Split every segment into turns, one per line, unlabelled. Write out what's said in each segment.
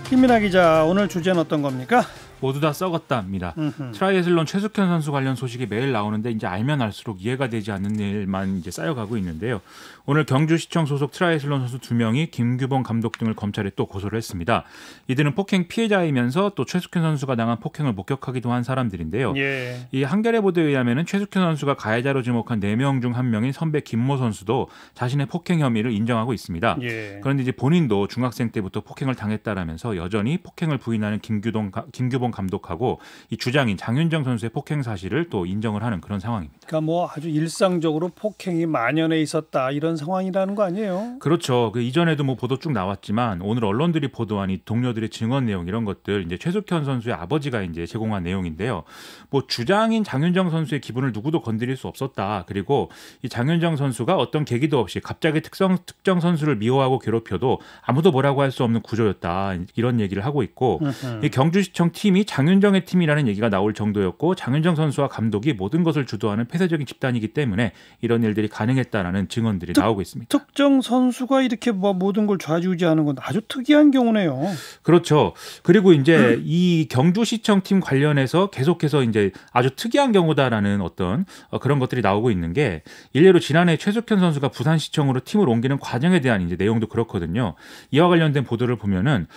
김민하 기자, 오늘 주제는 어떤 겁니까?
모두 다 썩었다입니다. 트라이애슬론 최숙현 선수 관련 소식이 매일 나오는데 이제 알면 알수록 이해가 되지 않는 일만 이제 쌓여가고 있는데요. 오늘 경주시청 소속 트라이애슬론 선수 2명이 김규봉 감독 등을 검찰에 또 고소를 했습니다. 이들은 폭행 피해자이면서 또 최숙현 선수가 당한 폭행을 목격하기도 한 사람들인데요.
예.
이 한겨레 보도에 의하면은 최숙현 선수가 가해자로 지목한 4명 중 1명인 선배 김모 선수도 자신의 폭행 혐의를 인정하고 있습니다.
예.
그런데 이제 본인도 중학생 때부터 폭행을 당했다라면서 여전히 폭행을 부인하는 김규봉 감독하고 이 주장인 장윤정 선수의 폭행 사실을 또 인정을 하는 그런 상황입니다.
그러니까 뭐 아주 일상적으로 폭행이 만연해 있었다 이런 상황이라는 거 아니에요?
그렇죠. 그 이전에도 뭐 보도 쭉 나왔지만 오늘 언론들이 보도한 이 동료들의 증언 내용 이런 것들 이제 최숙현 선수의 아버지가 이제 제공한 내용인데요. 뭐 주장인 장윤정 선수의 기분을 누구도 건드릴 수 없었다. 그리고 이 장윤정 선수가 어떤 계기도 없이 갑자기 특정 선수를 미워하고 괴롭혀도 아무도 뭐라고 할 수 없는 구조였다. 이런 얘기를 하고 있고 이 경주시청 팀이 장윤정의 팀이라는 얘기가 나올 정도였고 장윤정 선수와 감독이 모든 것을 주도하는 폐쇄적인 집단이기 때문에 이런 일들이 가능했다라는 증언들이 나오고 있습니다.
특정 선수가 이렇게 뭐 모든 걸 좌지우지하는 건 아주 특이한 경우네요.
그렇죠. 그리고 이제 이 경주시청 팀 관련해서 계속해서 이제 아주 특이한 경우다라는 어떤 그런 것들이 나오고 있는 게 일례로 지난해 최숙현 선수가 부산시청으로 팀을 옮기는 과정에 대한 이제 내용도 그렇거든요. 이와 관련된 보도를 보면은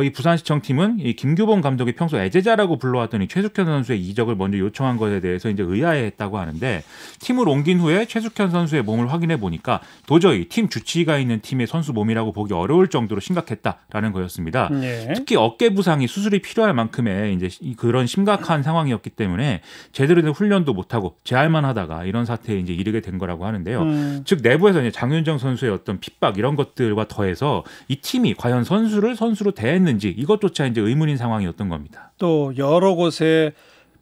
이 부산시청 팀은 이 김규봉 감독이 평소 애제자라고 불러왔던 이 최숙현 선수의 이적을 먼저 요청한 것에 대해서 이제 의아해했다고 하는데 팀을 옮긴 후에 최숙현 선수의 몸을 확인해 보니까 도저히 팀 주치의가 있는 팀의 선수 몸이라고 보기 어려울 정도로 심각했다라는 거였습니다.
네.
특히 어깨 부상이 수술이 필요할 만큼의 이제 그런 심각한 상황이었기 때문에 제대로 된 훈련도 못하고 재활만 하다가 이런 사태에 이제 이르게 된 거라고 하는데요. 즉 내부에서 이제 장윤정 선수의 어떤 핍박 이런 것들과 더해서 이 팀이 과연 선수를 선수로 대했는지 이것조차 이제 의문인 상황이었던 겁니다.
또 여러 곳에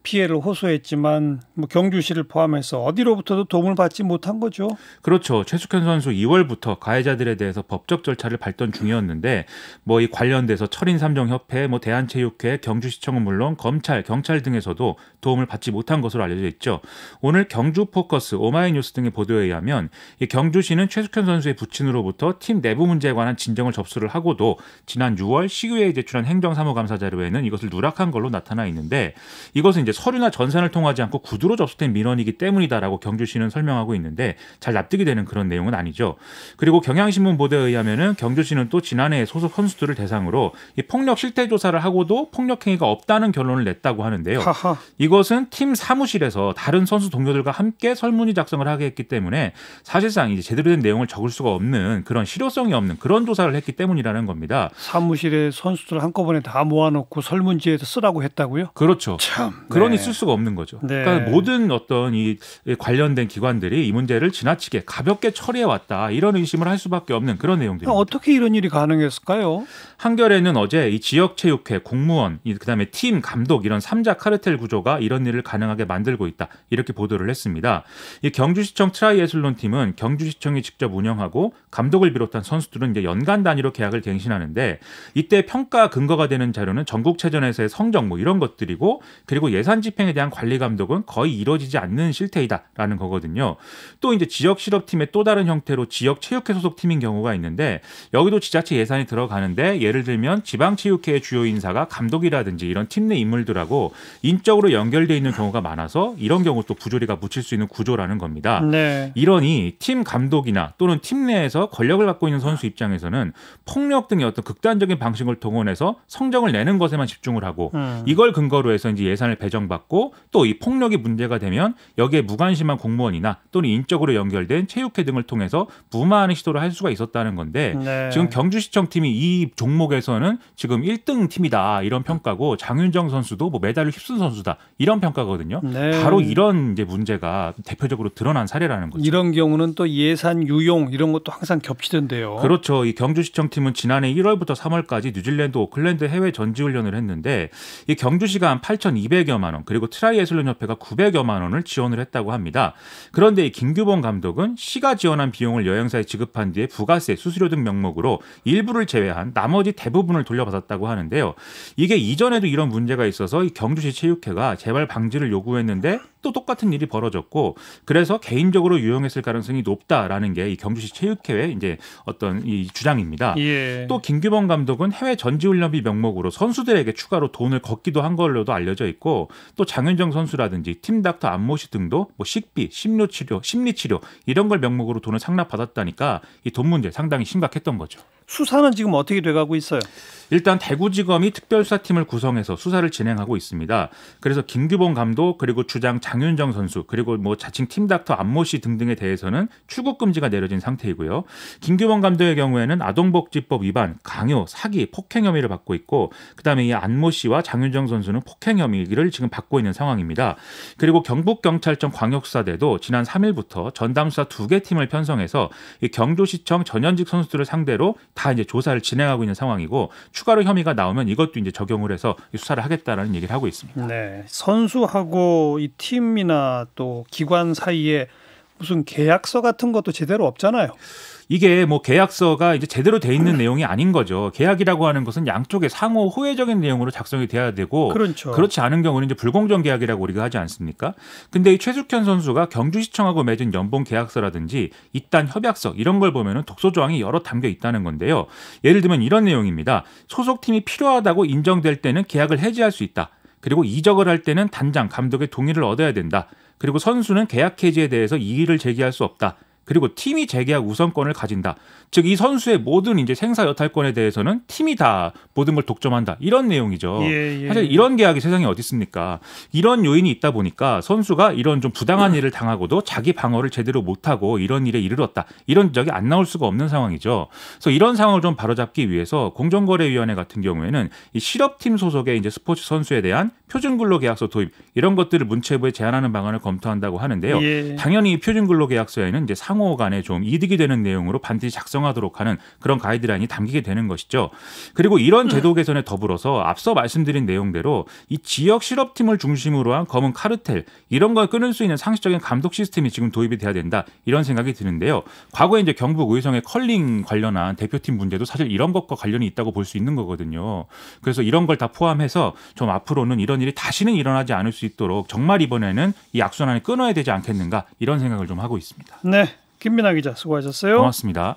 피해를 호소했지만 뭐 경주시를 포함해서 어디로부터도 도움을 받지 못한 거죠.
그렇죠. 최숙현 선수 2월부터 가해자들에 대해서 법적 절차를 밟던 중이었는데 뭐 이 관련돼서 철인3종협회, 뭐 대한체육회, 경주시청은 물론 검찰, 경찰 등에서도 도움을 받지 못한 것으로 알려져 있죠. 오늘 경주포커스, 오마이뉴스 등의 보도에 의하면 이 경주시는 최숙현 선수의 부친으로부터 팀 내부 문제에 관한 진정을 접수를 하고도 지난 6월 시의회에 제출한 행정사무감사 자료에는 이것을 누락한 걸로 나타나 있는데 이것은 이제 서류나 전산을 통하지 않고 구두로 접수된 민원이기 때문이다라고 경주시는 설명하고 있는데 잘 납득이 되는 그런 내용은 아니죠. 그리고 경향신문 보도에 의하면은 경주시는 또 지난해 소속 선수들을 대상으로 이 폭력 실태 조사를 하고도 폭력 행위가 없다는 결론을 냈다고 하는데요.
하하.
이것은 팀 사무실에서 다른 선수 동료들과 함께 설문지 작성을 하게 했기 때문에 사실상 이제 제대로 된 내용을 적을 수가 없는 그런 실효성이 없는 그런 조사를 했기 때문이라는 겁니다.
사무실에 선수들 한꺼번에 다 모아놓고 설문지에서 쓰라고 했다고요?
그렇죠.
참.
그러니 쓸 수가 없는 거죠.
네.
그러니까 모든 어떤 이 관련된 기관들이 이 문제를 지나치게 가볍게 처리해 왔다 이런 의심을 할 수밖에 없는 그런 내용들입니다.
어떻게 이런 일이 가능했을까요?
한겨레는 어제 이 지역체육회, 공무원, 그다음에 팀, 감독 이런 3자 카르텔 구조가 이런 일을 가능하게 만들고 있다 이렇게 보도를 했습니다. 이 경주시청 트라이애슬론 팀은 경주시청이 직접 운영하고 감독을 비롯한 선수들은 이제 연간 단위로 계약을 갱신하는데 이때 평가 근거가 되는 자료는 전국체전에서의 성적 뭐 이런 것들이고 그리고 예산 집행에 대한 관리 감독은 거의 이루어지지 않는 실태이다라는 거거든요. 또 이제 지역 실업팀의 또 다른 형태로 지역 체육회 소속 팀인 경우가 있는데 여기도 지자체 예산이 들어가는데 예를 들면 지방체육회의 주요 인사가 감독이라든지 이런 팀 내 인물들하고 인적으로 연결되어 있는 경우가 많아서 이런 경우 또 부조리가 묻힐 수 있는 구조라는 겁니다.
네.
이러니 팀 감독이나 또는 팀 내에서 권력을 갖고 있는 선수 입장에서는 폭력 등의 어떤 극단적인 방식을 동원해서 성적을 내는 것에만 집중을 하고 이걸 근거로 해서 이제 예산을 배정받고 또 이 폭력이 문제가 되면 여기에 무관심한 공무원이나 또는 인적으로 연결된 체육회 등을 통해서 무마하는 시도를 할 수가 있었다는 건데
네.
지금 경주시청 팀이 이 종목에서는 지금 1등 팀이다 이런 평가고 장윤정 선수도 뭐 메달을 휩쓴 선수다 이런 평가거든요.
네.
바로 이런 이제 문제가 대표적으로 드러난 사례라는 거죠.
이런 경우는 또 예산 유용 이런 것도 항상 겹치던데요.
그렇죠. 이 경주시청 팀은 지난해 1월부터 3월까지 뉴질랜드, 오클랜드 해외 전지훈련을 했는데 이 경주시가 한 8,200여만 원 그리고 트라이애슬론 협회가 900여만 원을 지원을 했다고 합니다. 그런데 이 김규봉 감독은 시가 지원한 비용을 여행사에 지급한 뒤에 부가세, 수수료 등 명목으로 일부를 제외한 나머지 대부분을 돌려받았다고 하는데요. 이게 이전에도 이런 문제가 있어서 이 경주시 체육회가 재발 방지를 요구했는데 또 똑같은 일이 벌어졌고 그래서 개인적으로 유용했을 가능성이 높다라는 게 이 경주시 체육회의 이제 어떤 이 주장입니다.
예.
또 김규범 감독은 해외 전지훈련비 명목으로 선수들에게 추가로 돈을 걷기도 한 걸로도 알려져 있고 또 장윤정 선수라든지 팀닥터 안모 씨 등도 뭐 식비, 심리치료 이런 걸 명목으로 돈을 상납받았다니까 이 돈 문제 상당히 심각했던 거죠.
수사는 지금 어떻게 돼가고 있어요?
일단 대구지검이 특별수사팀을 구성해서 수사를 진행하고 있습니다. 그래서 김규범 감독 그리고 주장 장윤정 선수 그리고 뭐 자칭 팀닥터 안모 씨 등등에 대해서는 출국 금지가 내려진 상태이고요. 김규범 감독의 경우에는 아동복지법 위반, 강요, 사기, 폭행 혐의를 받고 있고 그다음에 이 안모 씨와 장윤정 선수는 폭행 혐의를 지금 받고 있는 상황입니다. 그리고 경북경찰청 광역수사대도 지난 3일부터 전담수사 2개 팀을 편성해서 이 경주시청 전현직 선수들을 상대로 다 이제 조사를 진행하고 있는 상황이고 추가로 혐의가 나오면 이것도 이제 적용을 해서 수사를 하겠다라는 얘기를 하고 있습니다.
네, 선수하고 이 팀이나 또 기관 사이에 무슨 계약서 같은 것도 제대로 없잖아요.
이게 뭐 계약서가 이제 제대로 돼 있는 내용이 아닌 거죠. 계약이라고 하는 것은 양쪽의 상호 호혜적인 내용으로 작성이 돼야 되고
그렇죠.
그렇지 않은 경우는 이제 불공정 계약이라고 우리가 하지 않습니까? 근데 이 최숙현 선수가 경주시청하고 맺은 연봉 계약서라든지 이단 협약서 이런 걸 보면은 독소 조항이 여러 담겨 있다는 건데요. 예를 들면 이런 내용입니다. 소속팀이 필요하다고 인정될 때는 계약을 해지할 수 있다. 그리고 이적을 할 때는 단장, 감독의 동의를 얻어야 된다. 그리고 선수는 계약 해지에 대해서 이의를 제기할 수 없다. 그리고 팀이 재계약 우선권을 가진다. 즉 이 선수의 모든 이제 생사 여탈권에 대해서는 팀이 다 모든 걸 독점한다. 이런 내용이죠.
예.
사실 이런 계약이 세상에 어디 있습니까? 이런 요인이 있다 보니까 선수가 이런 좀 부당한 일을 당하고도 자기 방어를 제대로 못하고 이런 일에 이르렀다. 이런 적이 안 나올 수가 없는 상황이죠. 그래서 이런 상황을 좀 바로잡기 위해서 공정거래위원회 같은 경우에는 이 실업팀 소속의 이제 스포츠 선수에 대한 표준근로계약서 도입 이런 것들을 문체부에 제안하는 방안을 검토한다고 하는데요.
예.
당연히 이 표준근로계약서에는 이제 상호 간에 좀 이득이 되는 내용으로 반드시 작성하도록 하는 그런 가이드라인이 담기게 되는 것이죠. 그리고 이런 제도 개선에 더불어서 앞서 말씀드린 내용대로 이 지역 실업팀을 중심으로 한 검은 카르텔 이런 걸 끊을 수 있는 상식적인 감독 시스템이 지금 도입이 돼야 된다. 이런 생각이 드는데요. 과거에 이제 경북 의성의 컬링 관련한 대표팀 문제도 사실 이런 것과 관련이 있다고 볼 수 있는 거거든요. 그래서 이런 걸 다 포함해서 좀 앞으로는 이런 일이 다시는 일어나지 않을 수 있도록 정말 이번에는 이 악순환을 끊어야 되지 않겠는가 이런 생각을 좀 하고 있습니다.
네, 김민아 기자 수고하셨어요.
고맙습니다.